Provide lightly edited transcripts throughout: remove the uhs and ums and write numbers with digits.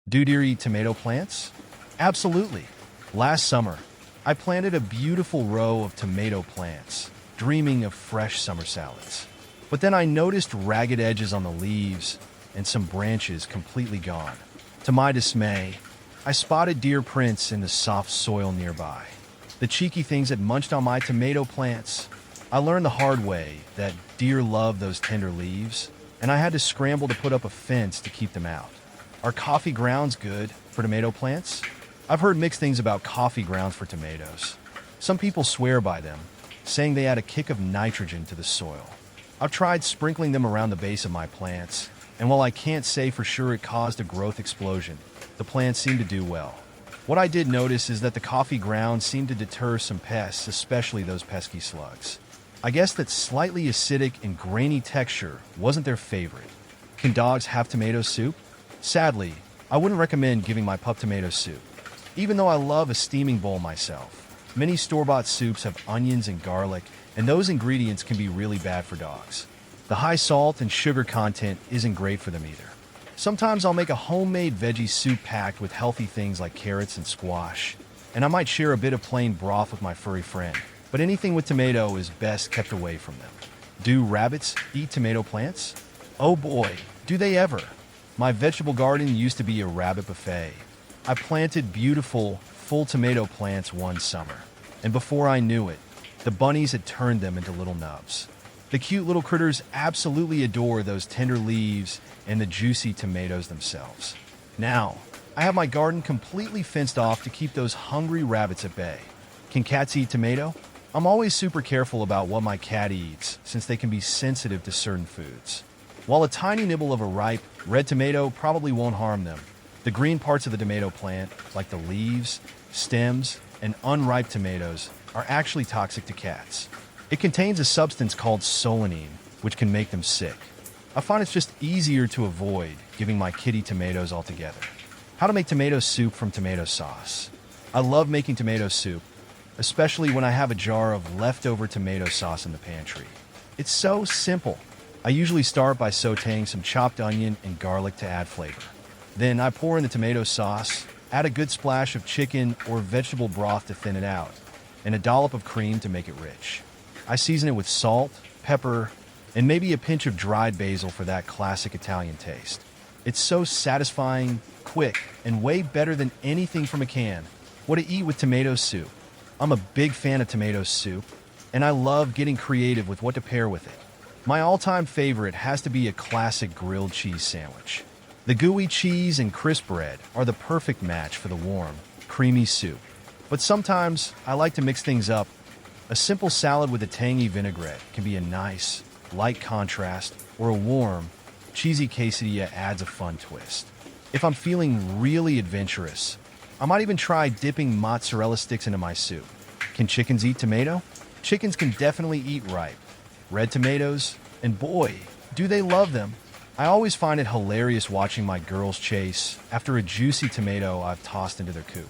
Do deer eat tomato plants? Absolutely. Last summer, I planted a beautiful row of tomato plants, dreaming of fresh summer salads. But then I noticed ragged edges on the leaves and some branches completely gone. To my dismay, I spotted deer prints in the soft soil nearby. The cheeky things had munched on my tomato plants. I learned the hard way that deer love those tender leaves, and I had to scramble to put up a fence to keep them out. Are coffee grounds good for tomato plants? I've heard mixed things about coffee grounds for tomatoes. Some people swear by them, saying they add a kick of nitrogen to the soil. I've tried sprinkling them around the base of my plants, and while I can't say for sure it caused a growth explosion, the plants seem to do well. What I did notice is that the coffee grounds seem to deter some pests, especially those pesky slugs. I guess that slightly acidic and grainy texture wasn't their favorite. Can dogs have tomato soup? Sadly, I wouldn't recommend giving my pup tomato soup. Even though I love a steaming bowl myself, many store-bought soups have onions and garlic, and those ingredients can be really bad for dogs. The high salt and sugar content isn't great for them either. Sometimes I'll make a homemade veggie soup packed with healthy things like carrots and squash, and I might share a bit of plain broth with my furry friend, but anything with tomato is best kept away from them. Do rabbits eat tomato plants? Oh boy, do they ever! My vegetable garden used to be a rabbit buffet. I planted beautiful, full tomato plants one summer, and before I knew it, the bunnies had turned them into little nubs. The cute little critters absolutely adore those tender leaves and the juicy tomatoes themselves. Now, I have my garden completely fenced off to keep those hungry rabbits at bay. Can cats eat tomato? I'm always super careful about what my cat eats, since they can be sensitive to certain foods. While a tiny nibble of a ripe, red tomato probably won't harm them, the green parts of the tomato plant, like the leaves, stems, and unripe tomatoes, are actually toxic to cats. It contains a substance called solanum, which can make them sick. I find it's just easier to avoid giving my kitty tomatoes altogether. How to make tomato soup from tomato sauce. I love making tomato soup, especially when I have a jar of leftover tomato sauce in the pantry. It's so simple. I usually start by sautéing some chopped onion and garlic to add flavor. Then I pour in the tomato sauce, add a good splash of chicken or vegetable broth to thin it out, and a dollop of cream to make it rich. I season it with salt, pepper, and maybe a pinch of dried basil for that classic Italian taste. It's so satisfying, quick, and way better than anything from a can. What to eat with tomato soup? I'm a big fan of tomato soup, and I love getting creative with what to pair with it. My all-time favorite has to be a classic grilled cheese sandwich. The gooey cheese and crisp bread are the perfect match for the warm, creamy soup. But sometimes I like to mix things up. A simple salad with a tangy vinaigrette can be a nice, light contrast, or a warm, cheesy quesadilla adds a fun twist. If I'm feeling really adventurous, I might even try dipping mozzarella sticks into my soup. Can chickens eat tomato? Chickens can definitely eat ripe, red tomatoes, and boy, do they love them. I always find it hilarious watching my girls chase after a juicy tomato I've tossed into their coop.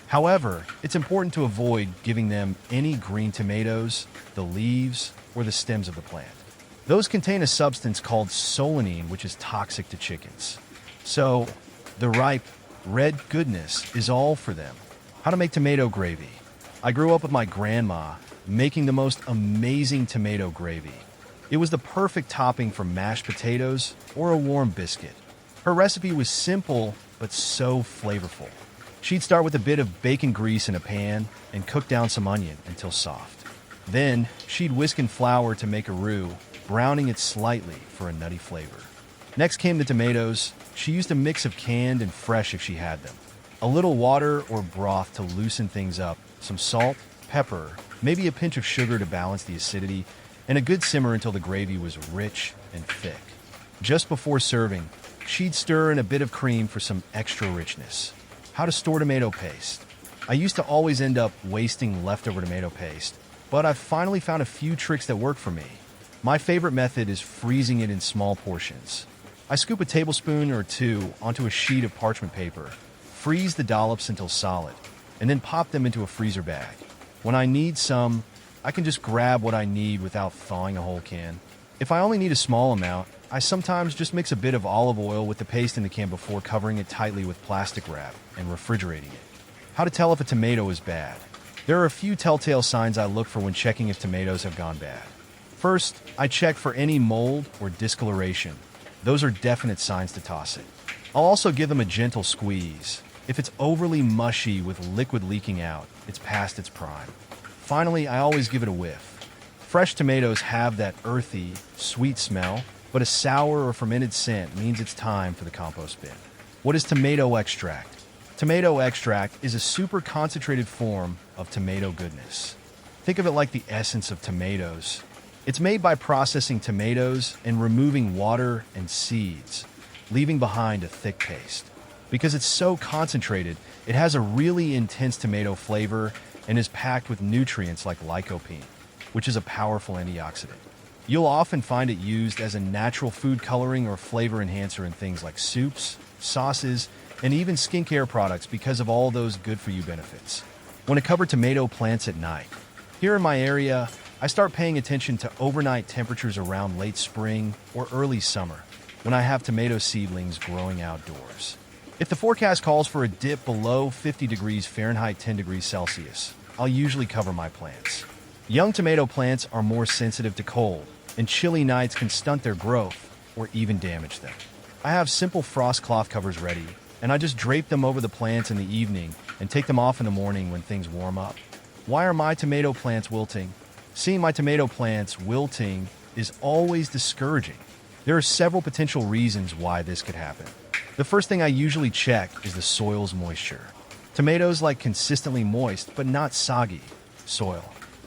However, it's important to avoid giving them any green tomatoes, the leaves, or the stems of the plant. Those contain a substance called solanum, which is toxic to chickens. So, the ripe, red goodness is all for them. How to make tomato gravy. I grew up with my grandma making the most amazing tomato gravy. It was the perfect topping for mashed potatoes or a warm biscuit. Her recipe was simple, but so flavorful. She'd start with a bit of bacon grease in a pan and cook down some onion until soft. Then, she'd whisk in flour to make a roux, browning it slightly for a nutty flavor. Next came the tomatoes. She used a mix of canned and fresh if she had them. A little water or broth to loosen things up, some salt, pepper, maybe a pinch of sugar to balance the acidity, and a good simmer until the gravy was rich and thick. Just before serving, she'd stir in a bit of cream for some extra richness. How to store tomato paste. I used to always end up wasting leftover tomato paste, but I've finally found a few tricks that work for me. My favorite method is freezing it in small portions. I scoop a tablespoon or two onto a sheet of parchment paper, freeze the dollops until solid, and then pop them into a freezer bag. When I need some, I can just grab what I need without thawing a whole can. If I only need a small amount, I sometimes just mix a bit of olive oil with the paste in the can before covering it tightly with plastic wrap and refrigerating it. How to tell if a tomato is bad. There are a few telltale signs I look for when checking if tomatoes have gone bad. First, I check for any mold or discoloration. Those are definite signs to toss it. I'll also give them a gentle squeeze. If it's overly mushy with liquid leaking out, it's past its prime. Finally, I always give it a whiff. Fresh tomatoes have that earthy, sweet smell, but a sour or fermented scent means it's time for the compost bin. What is tomato extract? Tomato extract is a super concentrated form of tomato goodness. Think of it like the essence of tomatoes. It's made by processing tomatoes and removing water and seeds, leaving behind a thick paste. Because it's so concentrated, it has a really intense tomato flavor and is packed with nutrients like lycopene, which is a powerful antioxidant. You'll often find it used as a natural food coloring or flavor enhancer in things like soups, sauces, and even skincare products because of all those good-for-you benefits. Want to cover tomato plants at night? Here in my area, I start paying attention to overnight temperatures around late spring or early summer when I have tomato seedlings growing outdoors. If the forecast calls for a dip below 50 degrees Fahrenheit 10 degrees Celsius, I'll usually cover my plants. Young tomato plants are more sensitive to cold, and chilly nights can stunt their growth or even damage them. I have simple frost cloth covers ready, and I just drape them over the plants in the evening and take them off in the morning when things warm up. Why are my tomato plants wilting? Seeing my tomato plants wilting is always discouraging. There are several potential reasons why this could happen. The first thing I usually check is the soil's moisture. Tomatoes like consistently moist but not soggy soil.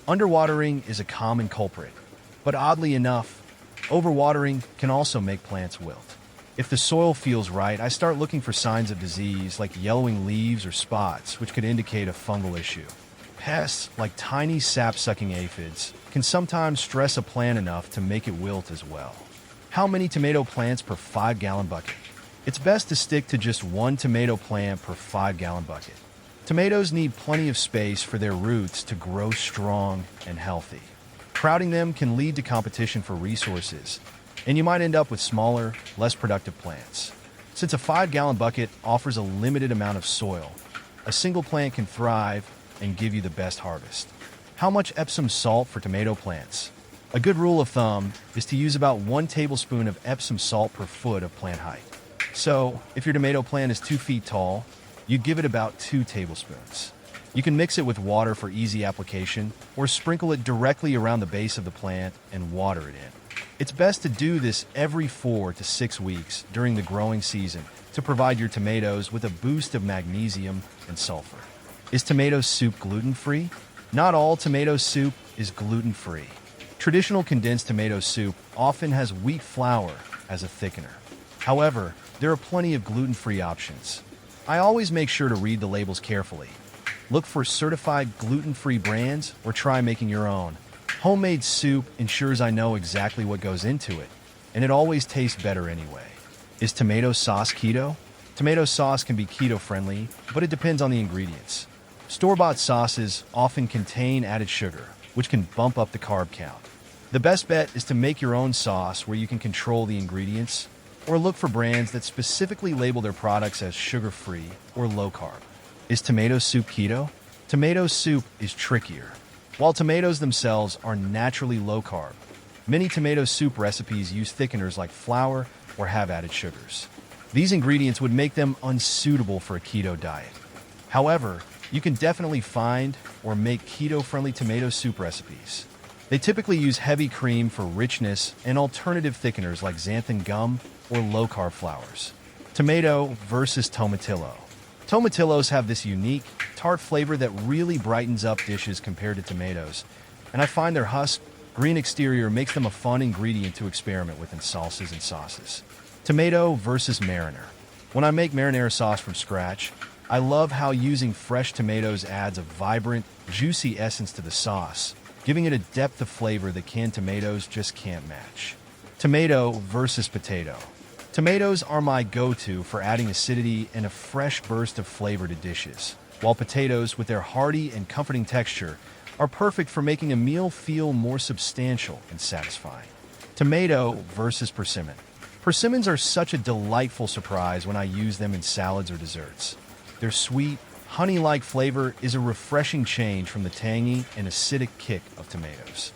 Underwatering is a common culprit, but oddly enough, overwatering can also make plants wilt. If the soil feels right, I start looking for signs of disease like yellowing leaves or spots, which could indicate a fungal issue. Pests like tiny sap-sucking aphids can sometimes stress a plant enough to make it wilt as well. How many tomato plants per 5-gallon bucket? It's best to stick to just one tomato plant per 5-gallon bucket. Tomatoes need plenty of space for their roots to grow strong and healthy. Crowding them can lead to competition for resources, and you might end up with smaller, less productive plants. Since a 5-gallon bucket offers a limited amount of soil, a single plant can thrive and give you the best harvest. How much Epsom salt for tomato plants? A good rule of thumb is to use about 1 tablespoon of Epsom salt per foot of plant height. So, if your tomato plant is 2 feet tall, you give it about 2 tablespoons. You can mix it with water for easy application, or sprinkle it directly around the base of the plant and water it in. It's best to do this every 4 to 6 weeks during the growing season to provide your tomatoes with a boost of magnesium and sulfur. Is tomato soup gluten-free? Not all tomato soup is gluten-free. Traditional condensed tomato soup often has wheat flour as a thickener. However, there are plenty of gluten-free options. I always make sure to read the labels carefully. Look for certified gluten-free brands or try making your own. Homemade soup ensures I know exactly what goes into it, and it always tastes better anyway. Is tomato sauce keto? Tomato sauce can be keto-friendly, but it depends on the ingredients. Store-bought sauces often contain added sugar, which can bump up the carb count. The best bet is to make your own sauce where you can control the ingredients, or look for brands that specifically label their products as sugar-free or low-carb. Is tomato soup keto? Tomato soup is trickier. While tomatoes themselves are naturally low-carb, many tomato soup recipes use thickeners like flour or have added sugars. These ingredients would make them unsuitable for a keto diet. However, you can definitely find or make keto-friendly tomato soup recipes. They typically use heavy cream for richness and alternative thickeners like xanthan gum or low-carb flours. Tomato versus tomatillo. Tomatillos have this unique, tart flavor that really brightens up dishes compared to tomatoes, and I find their husk, green exterior makes them a fun ingredient to experiment with in salsas and sauces. Tomato versus marinara. When I make marinara sauce from scratch, I love how using fresh tomatoes adds a vibrant, juicy essence to the sauce, giving it a depth of flavor that canned tomatoes just can't match. Tomato versus potato. Tomatoes are my go-to for adding acidity and a fresh burst of flavor to dishes, while potatoes, with their hearty and comforting texture, are perfect for making a meal feel more substantial and satisfying. Tomato versus persimmon. Persimmons are such a delightful surprise when I use them in salads or desserts. Their sweet, honey-like flavor is a refreshing change from the tangy and acidic kick of tomatoes.